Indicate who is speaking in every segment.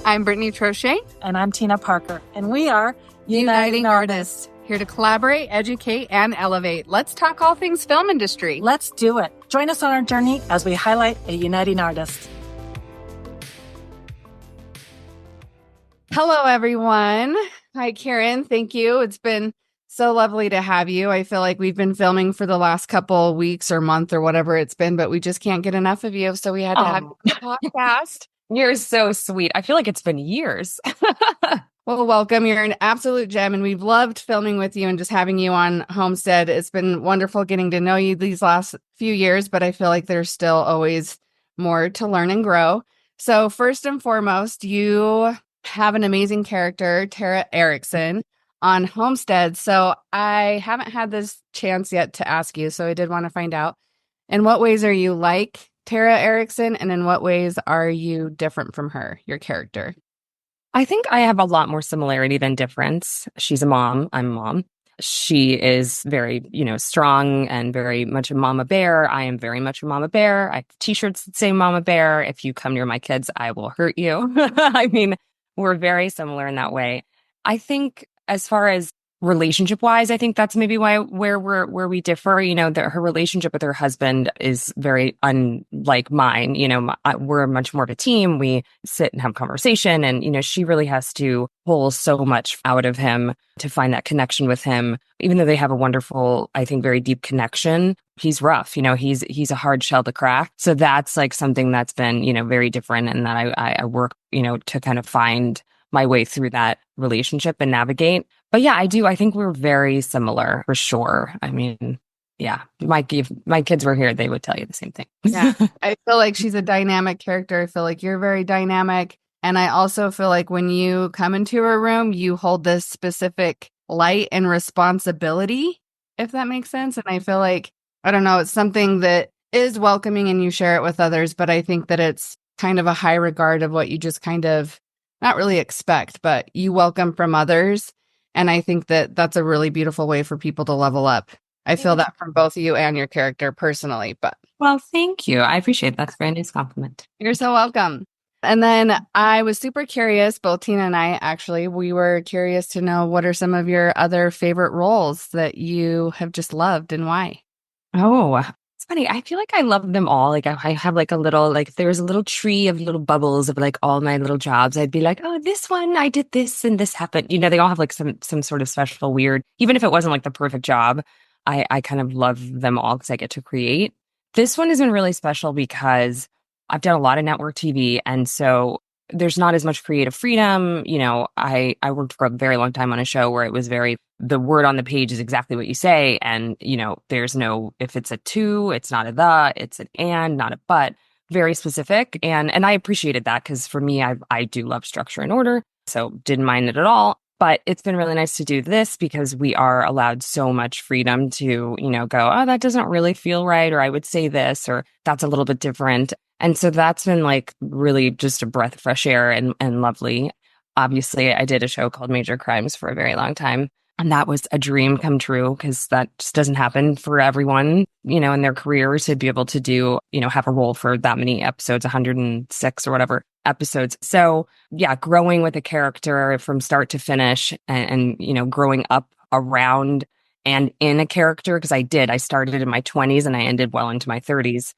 Speaker 1: I'm Brittany Trochet.
Speaker 2: And I'm Tina Parker. And we are
Speaker 1: Uniting Artists, here to collaborate, educate, and elevate. Let's talk all things film industry.
Speaker 2: Let's do it. Join us on our journey as we highlight a uniting artist.
Speaker 1: Hello, everyone. Hi, Kearran. Thank you. It's been so lovely to have you. I feel like we've been filming for the last couple weeks or month or whatever it's been, but we just can't get enough of you. So we had to have you on the podcast.
Speaker 3: You're so sweet. I feel like it's been years.
Speaker 1: Well, welcome. You're an absolute gem, and we've loved filming with you and just having you on Homestead. It's been wonderful getting to know you these last few years, but I feel like there's still always more to learn and grow. So first and foremost, you have an amazing character, Tera Erickson, on Homestead. So I haven't had this chance yet to ask you, so I did want to find out, in what ways are you like Tera Erickson, and in what ways are you different from her, your character?
Speaker 3: I think I have a lot more similarity than difference. She's a mom. I'm a mom. She is very, strong and very much a mama bear. I am very much a mama bear. I have t-shirts that say mama bear. If you come near my kids, I will hurt you. I mean, we're very similar in that way. I think as far as relationship wise, I think that's maybe where we differ. That her relationship with her husband is very unlike mine. We're much more of a team. We sit and have conversation, and she really has to pull so much out of him to find that connection with him. Even though they have a wonderful, I think, very deep connection, he's rough. He's a hard shell to crack. So that's like something that's been very different, and that I work to kind of find my way through that relationship and navigate. But yeah, I do. I think we're very similar for sure. I mean, yeah, if my kids were here, they would tell you the same thing.
Speaker 1: Yeah, I feel like she's a dynamic character. I feel like you're very dynamic. And I also feel like when you come into a room, you hold this specific light and responsibility, if that makes sense. And I feel like, I don't know, it's something that is welcoming and you share it with others. But I think that it's kind of a high regard of what you just kind of not really expect, but you welcome from others. And I think that that's a really beautiful way for people to level up. I feel that from both you and your character personally. But
Speaker 3: well, thank you. I appreciate it. That's a very nice compliment.
Speaker 1: You're so welcome. And then I was super curious, both Tina and I, actually, we were curious to know, what are some of your other favorite roles that you have just loved and why?
Speaker 3: Oh, it's funny. I feel like I love them all. Like I have like a little, like if there was a little tree of little bubbles of like all my little jobs, I'd be like, oh, this one, I did this and this happened. They all have like some sort of special weird, even if it wasn't like the perfect job, I kind of love them all because I get to create. This one has been really special because I've done a lot of network TV. And so there's not as much creative freedom. I worked for a very long time on a show where it was the word on the page is exactly what you say. And, there's no, if it's a to, it's not a the, it's an and, not a but, very specific. And I appreciated that because for me, I do love structure and order. So didn't mind it at all. But it's been really nice to do this because we are allowed so much freedom to, go, oh, that doesn't really feel right. Or I would say this, or that's a little bit different. And so that's been like really just a breath of fresh air and lovely. Obviously, I did a show called Major Crimes for a very long time. And that was a dream come true because that just doesn't happen for everyone, in their career to be able to do, have a role for that many episodes, 106 or whatever episodes. So yeah, growing with a character from start to finish and growing up around and in a character, because I started in my 20s and I ended well into my 30s.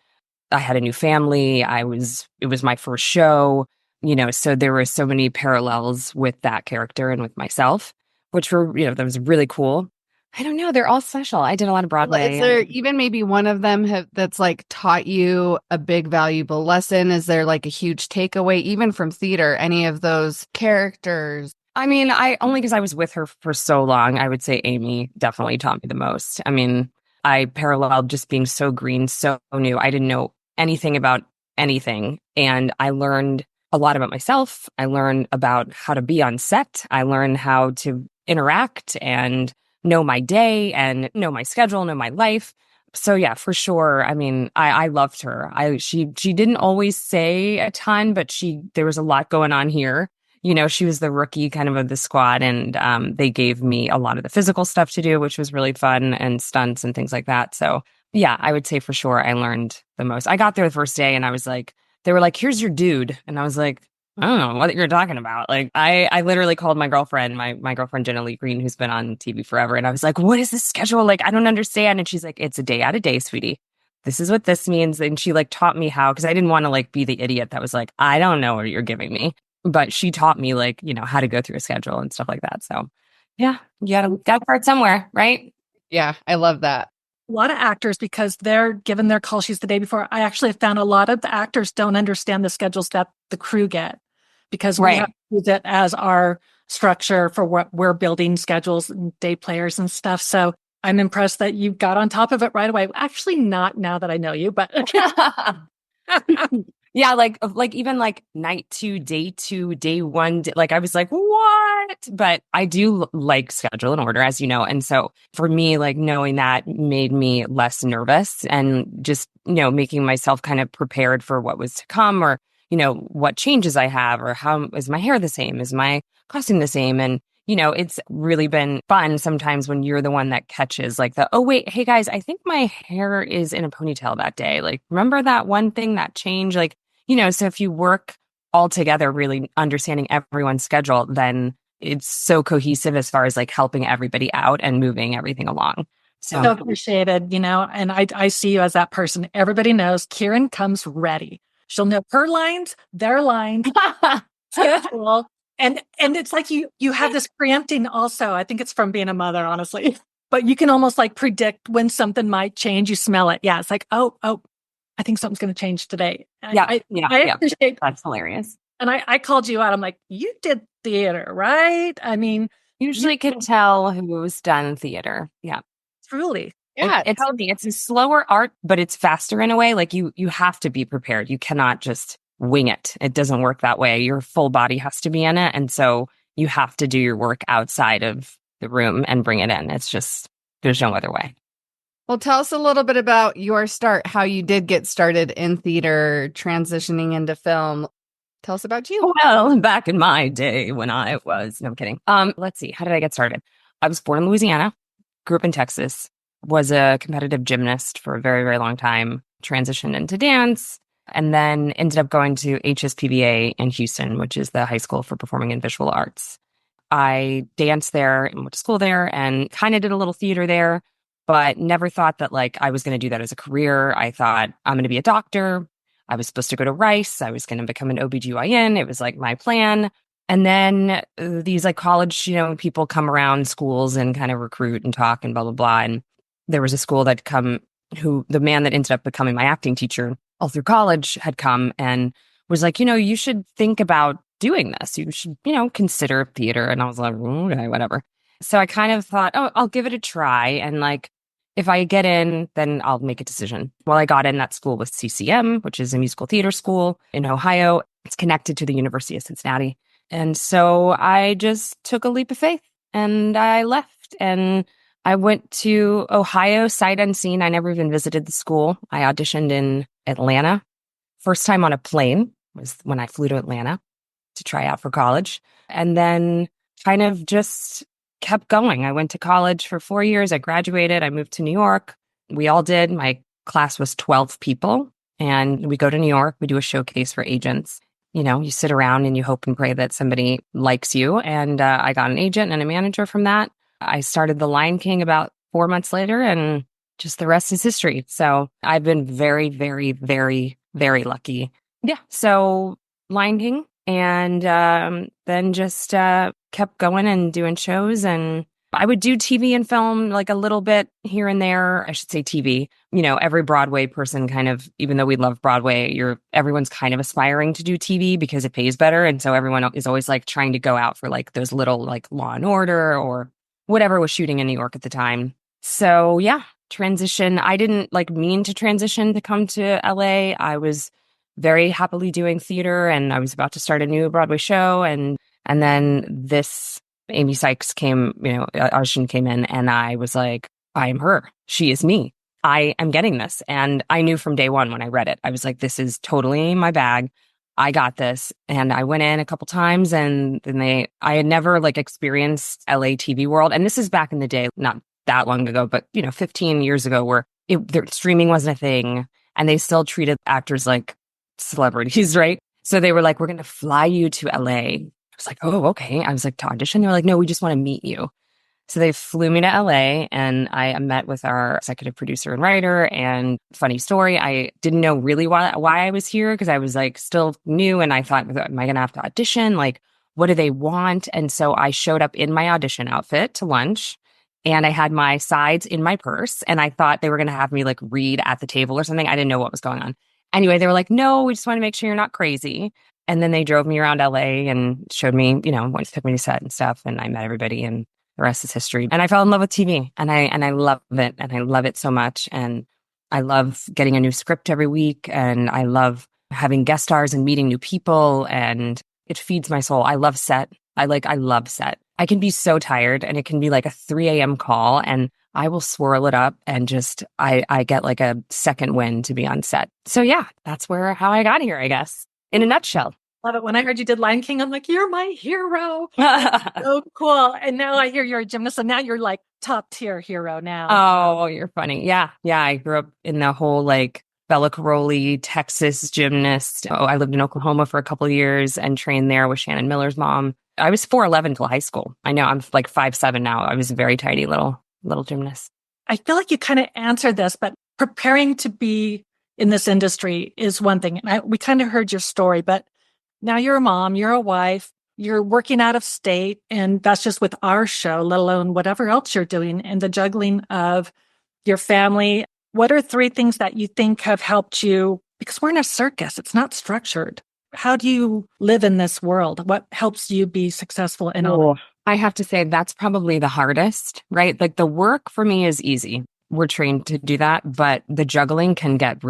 Speaker 3: I had a new family. It was my first show, so there were so many parallels with that character and with myself, which were, that was really cool. I don't know. They're all special. I did a lot of Broadway.
Speaker 1: Is there even maybe one of them that's like taught you a big valuable lesson? Is there like a huge takeaway, even from theater, any of those characters?
Speaker 3: I mean, only because I was with her for so long, I would say Amy definitely taught me the most. I mean, I paralleled just being so green, so new. I didn't know anything about anything. And I learned a lot about myself. I learned about how to be on set. I learned how to interact and know my day and know my schedule, know my life. So yeah, for sure. I mean, I loved her. She didn't always say a ton, but there was a lot going on here. She was the rookie kind of the squad, and they gave me a lot of the physical stuff to do, which was really fun, and stunts and things like that. So yeah, I would say for sure I learned the most. I got there the first day and I was like, they were like, here's your dude. And I was like, I don't know what you're talking about. Like I literally called my girlfriend, my girlfriend Jenna Lee Green, who's been on TV forever, and I was like, "What is this schedule? Like, I don't understand." And she's like, "It's a day out of day, sweetie. This is what this means." And she like taught me how, because I didn't want to like be the idiot that was like, "I don't know what you're giving me," but she taught me like how to go through a schedule and stuff like that. So yeah, you gotta start somewhere, right?
Speaker 1: Yeah, I love that.
Speaker 2: A lot of actors, because they're given their call sheets the day before, I actually have found a lot of the actors don't understand the schedules that the crew get, because we have
Speaker 3: Right.
Speaker 2: to use it as our structure for what we're building schedules and day players and stuff. So I'm impressed that you got on top of it right away. Actually, not now that I know you, but
Speaker 3: Yeah, like even like night two, day two, day one, like I was like, what? But I do like schedule and order, as you know. And so for me, like knowing that made me less nervous and just, making myself kind of prepared for what was to come, or, what changes I have, or how is my hair the same? Is my costume the same? And it's really been fun sometimes when you're the one that catches like oh, wait, hey guys, I think my hair is in a ponytail that day. Like, remember that one thing that changed? Like, so if you work all together, really understanding everyone's schedule, then it's so cohesive as far as like helping everybody out and moving everything along.
Speaker 2: so appreciated, and I see you as that person. Everybody knows Kearran comes ready. She'll know her lines, their lines, schedule. And it's like you have this preempting also. I think it's from being a mother, honestly. But you can almost like predict when something might change. You smell it. Yeah, it's like, oh, I think something's going to change today. I appreciate.
Speaker 3: That's hilarious.
Speaker 2: And I called you out. I'm like, you did theater, right? I mean,
Speaker 3: Usually can tell who's done theater. Yeah.
Speaker 2: truly.
Speaker 1: Yeah,
Speaker 3: It's a slower art, but it's faster in a way. Like you have to be prepared. You cannot just wing it. It doesn't work that way. Your full body has to be in it. And so you have to do your work outside of the room and bring it in. It's just, there's no other way.
Speaker 1: well, tell us a little bit about your start, how you did get started in theater, transitioning into film. Tell us about you.
Speaker 3: Well, back in my day when I was, no, I'm kidding. Let's see. How did I get started? I was born in Louisiana, grew up in Texas, was a competitive gymnast for a very, very long time, transitioned into dance, and then ended up going to HSPBA in Houston, which is the High School for Performing and Visual Arts. I danced there and went to school there and kind of did a little theater there, but never thought that like I was going to do that as a career. I thought I'm going to be a doctor. I was supposed to go to Rice. I was going to become an OBGYN. It was like my plan. And then these like college, people come around schools and kind of recruit and talk and blah, blah, blah. And there was a school that the man that ended up becoming my acting teacher all through college had come and was like, you should think about doing this. You should, consider theater. And I was like, okay, whatever. So I kind of thought, oh, I'll give it a try. And like, if I get in, then I'll make a decision. Well, I got in that school with CCM, which is a musical theater school in Ohio. It's connected to the University of Cincinnati. And so I just took a leap of faith and I left and I went to Ohio sight unseen. I never even visited the school. I auditioned in Atlanta. First time on a plane was when I flew to Atlanta to try out for college. And then kind of just kept going. I went to college for 4 years. I graduated. I moved to New York. We all did. My class was 12 people. And we go to New York. We do a showcase for agents. You sit around and you hope and pray that somebody likes you. And I got an agent and a manager from that. I started The Lion King about 4 months later, and just the rest is history. So I've been very, very, very, very lucky. Yeah. So Lion King. And then just kept going and doing shows. And I would do TV and film like a little bit here and there. I should say TV. Every Broadway person kind of, even though we love Broadway, everyone's kind of aspiring to do TV because it pays better. And so everyone is always like trying to go out for like those little like Law and Order or whatever was shooting in New York at the time. So yeah, transition. I didn't like mean to transition to come to LA. I was very happily doing theater and I was about to start a new Broadway show. And then this Amy Sykes audition came in and I was like, I am her. She is me. I am getting this. And I knew from day one when I read it, I was like, this is totally my bag. I got this. And I went in a couple times and then I had never like experienced LA TV world. And this is back in the day, not that long ago, but 15 years ago where streaming wasn't a thing and they still treated actors like celebrities, right? So they were like, we're going to fly you to LA. I was like, oh, okay. I was like, to audition? They were like, no, we just want to meet you. So they flew me to LA and I met with our executive producer and writer. And funny story, I didn't know really why I was here because I was like still new. And I thought, am I going to have to audition? Like, what do they want? And so I showed up in my audition outfit to lunch and I had my sides in my purse. And I thought they were going to have me like read at the table or something. I didn't know what was going on. Anyway, they were like, no, we just want to make sure you're not crazy. And then they drove me around LA and showed me, took me to set and stuff. And I met everybody and the rest is history. And I fell in love with TV and I love it. And I love it so much. And I love getting a new script every week. And I love having guest stars and meeting new people. And it feeds my soul. I love set. I love set. I can be so tired and it can be like a 3 a.m. call and I will swirl it up and just, I get like a second win to be on set. So yeah, that's how I got here, I guess, in a nutshell.
Speaker 2: Love it. When I heard you did Lion King, I'm like, you're my hero. So cool. And now I hear you're a gymnast. And now you're like top tier hero now.
Speaker 3: Oh, you're funny. Yeah. Yeah. I grew up in the whole like Bella Caroli, Texas gymnast. Oh, I lived in Oklahoma for a couple of years and trained there with Shannon Miller's mom. I was 4'11" till high school. I know I'm like 5'7" now. I was a very tiny little gymnast.
Speaker 2: I feel like you kind of answered this, but preparing to be in this industry is one thing. And we kind of heard your story, but now you're a mom, you're a wife, you're working out of state, and that's just with our show, let alone whatever else you're doing, and the juggling of your family. What are 3 things that you think have helped you? Because we're in a circus, it's not structured. How do you live in this world? What helps you be successful in all?
Speaker 3: I have to say that's probably the hardest, right? Like the work for me is easy. We're trained to do that, but the juggling can get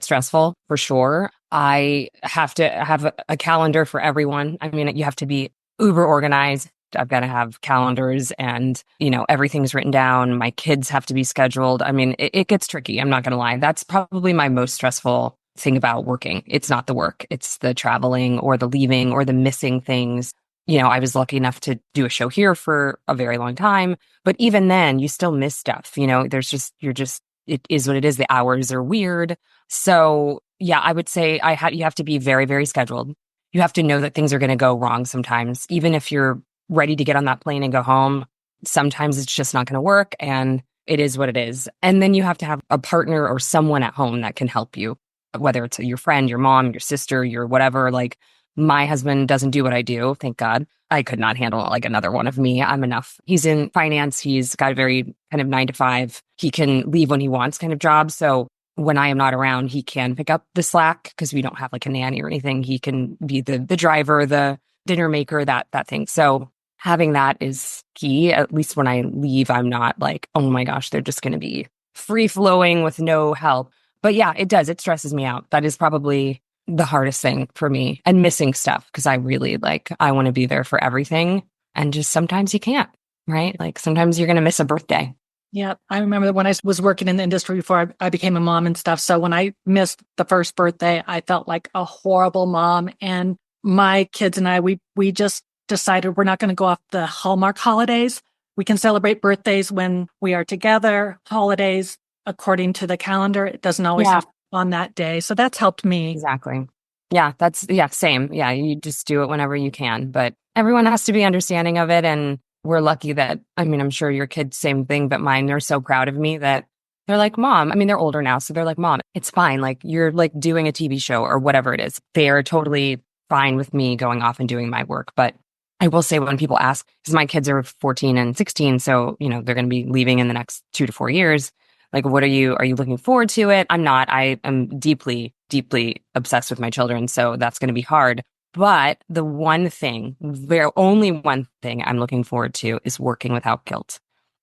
Speaker 3: stressful for sure. I have to have a calendar for everyone. I mean, you have to be uber organized. I've got to have calendars and, everything's written down. My kids have to be scheduled. I mean, it gets tricky. I'm not going to lie. That's probably my most stressful thing about working. It's not the work. It's the traveling or the leaving or the missing things. I was lucky enough to do a show here for a very long time, but even then you still miss stuff. It is what it is. The hours are weird. So yeah, I would say you have to be very, very scheduled. You have to know that things are going to go wrong sometimes. Even if you're ready to get on that plane and go home, sometimes it's just not going to work and it is what it is. And then you have to have a partner or someone at home that can help you, whether it's your friend, your mom, your sister, your whatever. Like my husband doesn't do what I do. Thank God. I could not handle like another one of me. I'm enough. He's in finance. He's got a very kind of 9 to 5. He can leave when he wants kind of job. So when I am not around, he can pick up the slack because we don't have like a nanny or anything. He can be the driver, the dinner maker, that thing. So having that is key. At least when I leave, I'm not like, oh my gosh, they're just going to be free flowing with no help. But yeah, it does. It stresses me out. That is probably the hardest thing for me, and missing stuff because I really I want to be there for everything. And just sometimes you can't, right? Like sometimes you're going to miss a birthday.
Speaker 2: Yeah. I remember when I was working in the industry before I became a mom and stuff. So when I missed the first birthday, I felt like a horrible mom. And my kids and I, we just decided we're not going to go off the Hallmark holidays. We can celebrate birthdays when we are together. Holidays, according to the calendar, it doesn't always have on that day. So that's helped me.
Speaker 3: Exactly. Yeah, same. Yeah, you just do it whenever you can. But everyone has to be understanding of it. And we're lucky that, I'm sure your kids, same thing, but mine, they're so proud of me that they're like, Mom, they're older now. So they're like, Mom, it's fine. Like you're like doing a TV show or whatever it is. They're totally fine with me going off and doing my work. But I will say when people ask, because my kids are 14 and 16, so, they're going to be leaving in the next 2 to 4 years. Like, are you looking forward to it? I'm not. I am deeply, deeply obsessed with my children. So that's going to be hard. But the only one thing I'm looking forward to is working without guilt.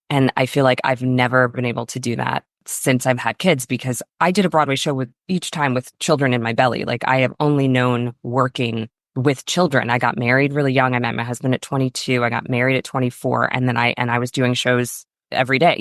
Speaker 3: And I feel like I've never been able to do that since I've had kids, because I did a Broadway show each time with children in my belly. Like I have only known working with children. I got married really young. I met my husband at 22. I got married at 24. And then I was doing shows every day,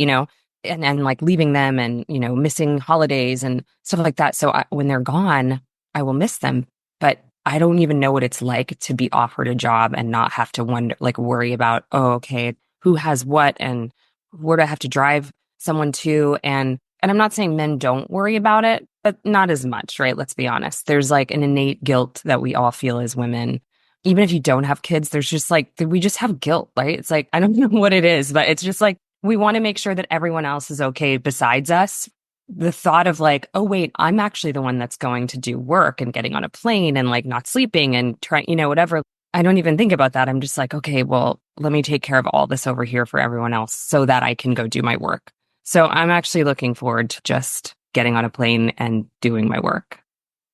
Speaker 3: and like leaving them and, missing holidays and stuff like that. So when they're gone, I will miss them. But I don't even know what it's like to be offered a job and not have to worry about, oh, okay, who has what and where do I have to drive someone to? And I'm not saying men don't worry about it, but not as much, right? Let's be honest. There's like an innate guilt that we all feel as women. Even if you don't have kids, there's just like, we just have guilt, right? It's like, I don't know what it is, but it's just like, we want to make sure that everyone else is okay besides us. The thought of like, oh, wait, I'm actually the one that's going to do work and getting on a plane and like not sleeping and trying, whatever. I don't even think about that. I'm just like, okay, well, let me take care of all this over here for everyone else so that I can go do my work. So I'm actually looking forward to just getting on a plane and doing my work.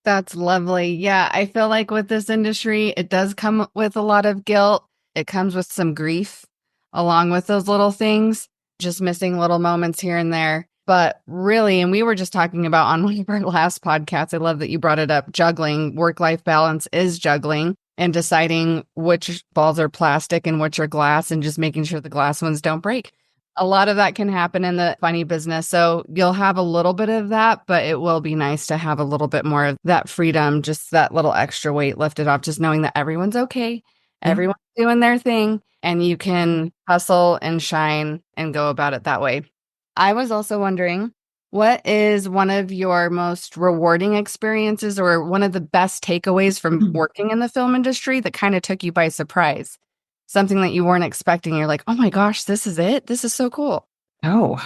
Speaker 1: That's lovely. Yeah, I feel like with this industry, it does come with a lot of guilt. It comes with some grief along with those little things, just missing little moments here and there. But really, and we were just talking about on one of our last podcasts, I love that you brought it up, juggling, work-life balance is juggling and deciding which balls are plastic and which are glass and just making sure the glass ones don't break. A lot of that can happen in the funny business. So you'll have a little bit of that, but it will be nice to have a little bit more of that freedom, just that little extra weight lifted off, just knowing that everyone's okay. Everyone's doing their thing and you can hustle and shine and go about it that way. I was also wondering, what is one of your most rewarding experiences or one of the best takeaways from working in the film industry that kind of took you by surprise? Something that you weren't expecting. You're like, oh my gosh, this is it. This is so cool.
Speaker 3: Oh,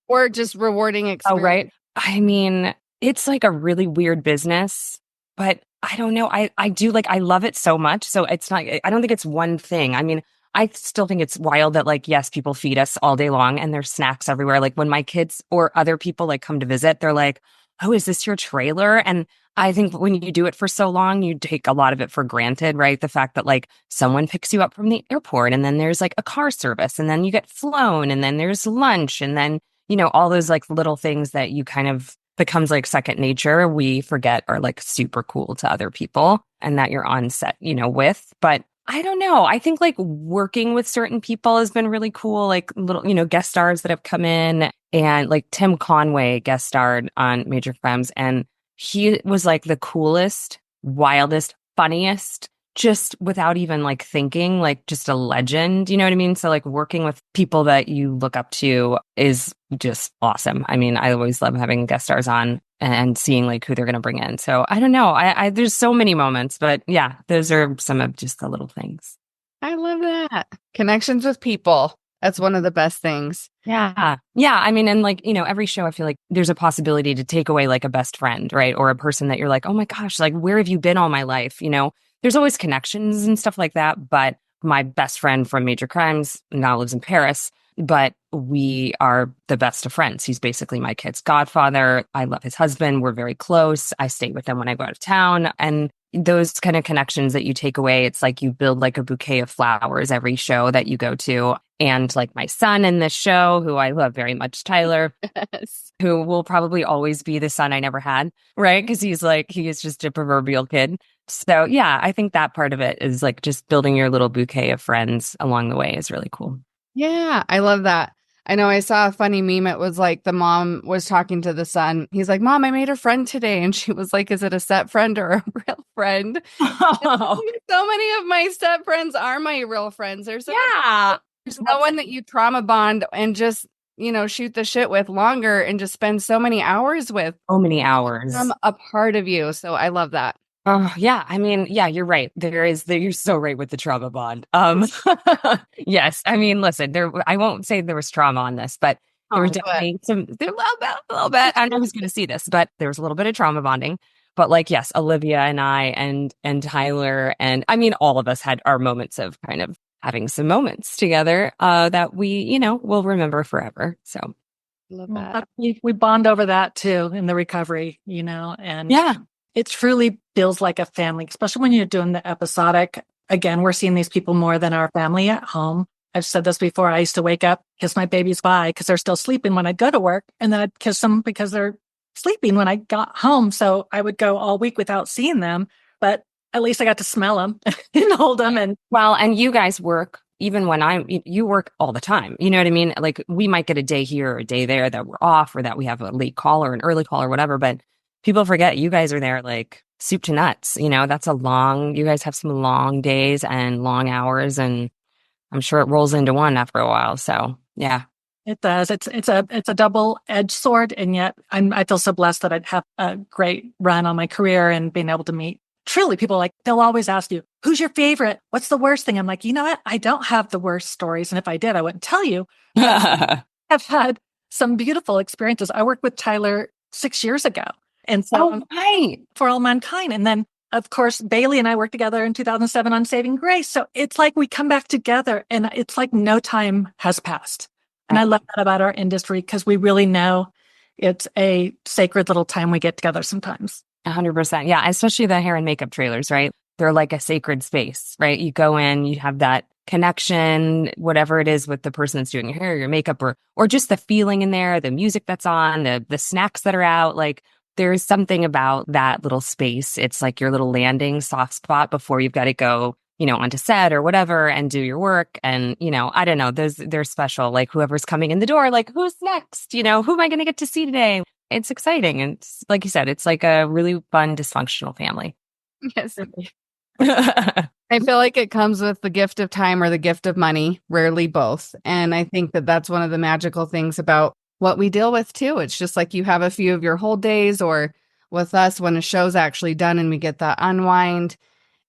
Speaker 1: Or just rewarding experience.
Speaker 3: Oh, right. I mean, it's like a really weird business, but I don't know. I do like, I love it so much. So it's not, I don't think it's one thing. I mean, I still think it's wild that like, yes, people feed us all day long and there's snacks everywhere. Like when my kids or other people like come to visit, they're like, oh, is this your trailer? And I think when you do it for so long, you take a lot of it for granted, right? The fact that like someone picks you up from the airport and then there's like a car service and then you get flown and then there's lunch and then, all those like little things that you kind of becomes like second nature, we forget are like super cool to other people and that you're on set, with. But I don't know. I think like working with certain people has been really cool. Like little, guest stars that have come in and like Tim Conway guest starred on Major Crimes. And he was like the coolest, wildest, funniest, just without even like thinking, like just a legend. You know what I mean? So like working with people that you look up to is just awesome. I mean, I always love having guest stars on and seeing like who they're going to bring in. So I don't know. I there's so many moments, but yeah, those are some of just the little things.
Speaker 1: I love that. Connections with people. That's one of the best things.
Speaker 3: Yeah. Yeah. I mean, and like, every show, I feel like there's a possibility to take away like a best friend, right? Or a person that you're like, oh my gosh, like, where have you been all my life? There's always connections and stuff like that. But my best friend from Major Crimes now lives in Paris, but we are the best of friends. He's basically my kid's godfather. I love his husband. We're very close. I stay with him when I go out of town. And those kind of connections that you take away, it's like you build like a bouquet of flowers every show that you go to. And like my son in this show, who I love very much, Tyler,
Speaker 1: Yes.
Speaker 3: who will probably always be the son I never had, right? Because he is just a proverbial kid. So yeah, I think that part of it is like just building your little bouquet of friends along the way is really cool.
Speaker 1: Yeah, I love that. I know I saw a funny meme. It was like the mom was talking to the son. He's like, Mom, I made a friend today. And she was like, is it a set friend or a real friend?
Speaker 3: Oh,
Speaker 1: So many of my step friends are my real friends. There's no one that you trauma bond and just, shoot the shit with longer and just spend so many hours with.
Speaker 3: so many hours.
Speaker 1: Become a part of you. So I love that.
Speaker 3: Oh, yeah. I mean, yeah, you're right. You're so right with the trauma bond. Yes. I mean, listen, I won't say there was trauma on this, but there were definitely a little bit. I don't know who's going to see this, but there was a little bit of trauma bonding. But like, yes, Olivia and I and Tyler, and I mean, all of us had our moments of kind of having some moments together that we, will remember forever. So
Speaker 1: Love that.
Speaker 2: We bond over that too in the recovery, and
Speaker 3: yeah.
Speaker 2: It truly feels like a family, especially when you're doing the episodic. Again, we're seeing these people more than our family at home. I've said this before. I used to wake up, kiss my babies bye because they're still sleeping when I'd go to work. And then I'd kiss them because they're sleeping when I got home. So I would go all week without seeing them, but at least I got to smell them and hold them. And
Speaker 3: you guys work even when you work all the time. You know what I mean? Like we might get a day here or a day there that we're off or that we have a late call or an early call or whatever, but people forget you guys are there like soup to nuts. You guys have some long days and long hours, and I'm sure it rolls into one after a while. So yeah.
Speaker 2: It does. It's a double-edged sword, and yet I feel so blessed that I'd have a great run on my career and being able to meet truly people. Like, they'll always ask you, "Who's your favorite? What's the worst thing?" I'm like, you know what? I don't have the worst stories, and if I did, I wouldn't tell you. But I've had some beautiful experiences. I worked with Tyler 6 years ago, and so
Speaker 3: Oh, right.
Speaker 2: for all mankind, and then of course Bailey and I worked together in 2007 on Saving Grace. So it's like we come back together, and it's like no time has passed. And I love that about our industry, because we really know it's a sacred little time we get together sometimes.
Speaker 3: 100%. Yeah. Especially the hair and makeup trailers, right? They're like a sacred space, right? You go in, you have that connection, whatever it is with the person that's doing your hair, your makeup, or just the feeling in there, the music that's on, the snacks that are out. Like, there's something about that little space. It's like your little landing soft spot before you've got to go, onto set or whatever and do your work. And, I don't know, they're special. Like, whoever's coming in the door, like, who's next? Who am I going to get to see today? It's exciting. And it's, like you said, it's like a really fun, dysfunctional family.
Speaker 1: Yes. I feel like it comes with the gift of time or the gift of money, rarely both. And I think that that's one of the magical things about what we deal with too. It's just like you have a few of your whole days, or with us, when a show's actually done and we get that unwind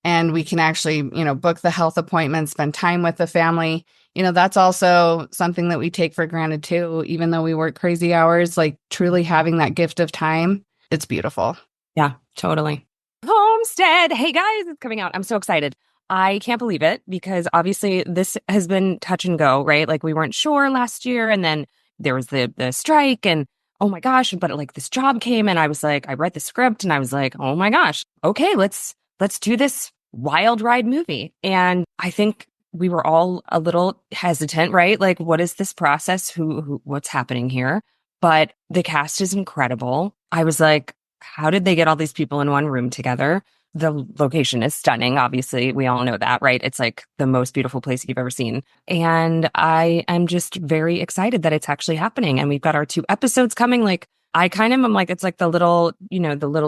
Speaker 1: and we can actually, book the health appointments, spend time with the family. That's also something that we take for granted too, even though we work crazy hours, like truly having that gift of time. It's beautiful.
Speaker 3: Yeah, totally. Homestead. Hey guys, it's coming out. I'm so excited. I can't believe it, because obviously this has been touch and go, right? Like, we weren't sure last year, and then there was the strike, and oh my gosh, but like this job came, and I was like, I read the script and I was like, oh my gosh, okay, let's do this wild ride movie. And I think we were all a little hesitant, right? Like, what is this process? What's happening here? But the cast is incredible. I was like, how did they get all these people in one room together? The location is stunning. Obviously, we all know that, right? It's like the most beautiful place you've ever seen. And I am just very excited that it's actually happening. And we've got our 2 episodes coming. Like, I kind of am like, it's like the little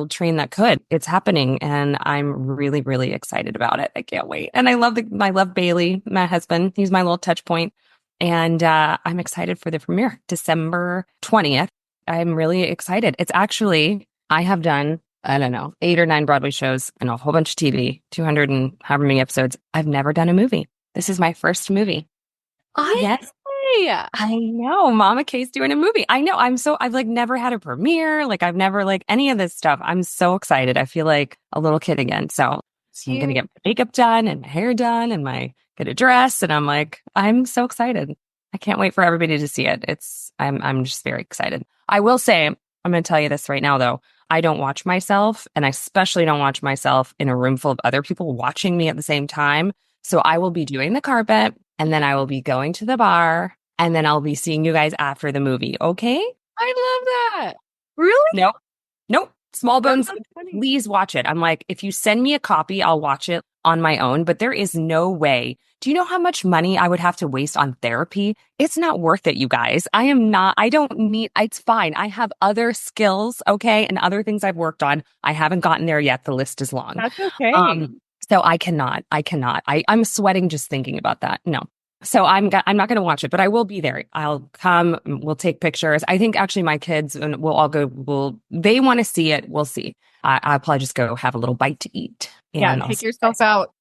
Speaker 3: train that could. It's happening. And I'm really, really excited about it. I can't wait. And I love Bailey, my husband. He's my little touch point. And I'm excited for the premiere, December 20th. I'm really excited. It's actually, I have done, I don't know, 8 or 9 Broadway shows and a whole bunch of TV, 200 and however many episodes. I've never done a movie. This is my first movie. Yes.
Speaker 1: Yeah.
Speaker 3: I know. Mama K's doing a movie. I know. I've like never had a premiere. Like, I've never like any of this stuff. I'm so excited. I feel like a little kid again. So I'm going to get my makeup done and my hair done and get a dress. And I'm like, I'm so excited. I can't wait for everybody to see it. I'm just very excited. I will say, I'm going to tell you this right now though. I don't watch myself, and I especially don't watch myself in a room full of other people watching me at the same time. So I will be doing the carpet, and then I will be going to the bar, and then I'll be seeing you guys after the movie. Okay?
Speaker 1: I love that.
Speaker 3: Really? Nope. Small Bones,
Speaker 1: That's so funny.
Speaker 3: please watch it. I'm like, if you send me a copy, I'll watch it on my own, but there is no way. Do you know how much money I would have to waste on therapy? It's not worth it, you guys. I don't need, it's fine. I have other skills, okay, and other things I've worked on. I haven't gotten there yet. The list is long.
Speaker 1: That's okay.
Speaker 3: So I cannot. I'm sweating just thinking about that. No. So I'm not going to watch it, but I will be there. I'll come. We'll take pictures. I think actually my kids, and we'll all go. They want to see it. We'll see. I'll probably just go have a little bite to eat.
Speaker 1: Yeah,
Speaker 3: And
Speaker 1: take yourself out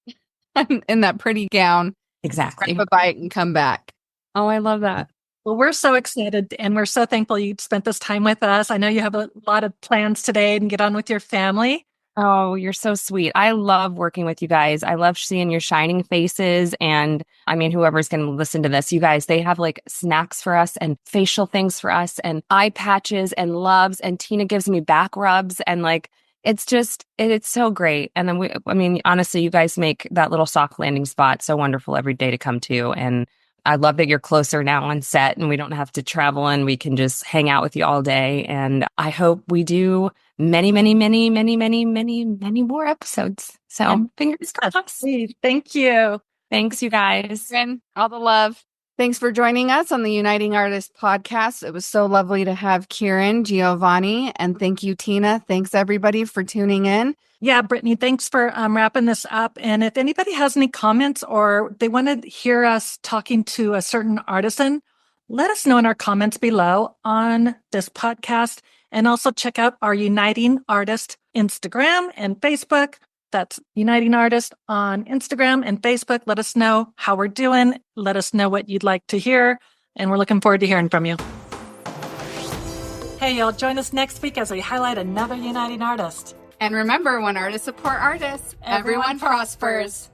Speaker 1: in that pretty gown,
Speaker 3: exactly.
Speaker 1: grab a bite, and come back. Oh, I love that.
Speaker 2: Well, we're so excited, and we're so thankful you spent this time with us. I know you have a lot of plans today and get on with your family.
Speaker 3: Oh, you're so sweet. I love working with you guys. I love seeing your shining faces. And I mean, whoever's going to listen to this, you guys, they have like snacks for us and facial things for us and eye patches and loves. And Tina gives me back rubs. And like, it's so great. And then honestly, you guys make that little soft landing spot so wonderful every day to come to. And I love that you're closer now on set and we don't have to travel and we can just hang out with you all day. And I hope we do many, many, many, many, many, many, many more episodes. So fingers crossed.
Speaker 2: Thank you.
Speaker 3: Thanks, you guys.
Speaker 1: And all the love. Thanks for joining us on the Uniting Artists podcast. It was so lovely to have Kearran Giovanni. And thank you, Tina. Thanks, everybody, for tuning in.
Speaker 2: Yeah, Brittany, thanks for wrapping this up. And if anybody has any comments or they want to hear us talking to a certain artisan, Let us know in our comments below on this podcast. And also check out our Uniting Artist Instagram and Facebook. That's Uniting Artist on Instagram and Facebook. Let us know how we're doing. Let us know what you'd like to hear. And we're looking forward to hearing from you. Hey, y'all, join us next week as we highlight another Uniting Artist.
Speaker 1: And remember, when artists support artists, everyone prospers.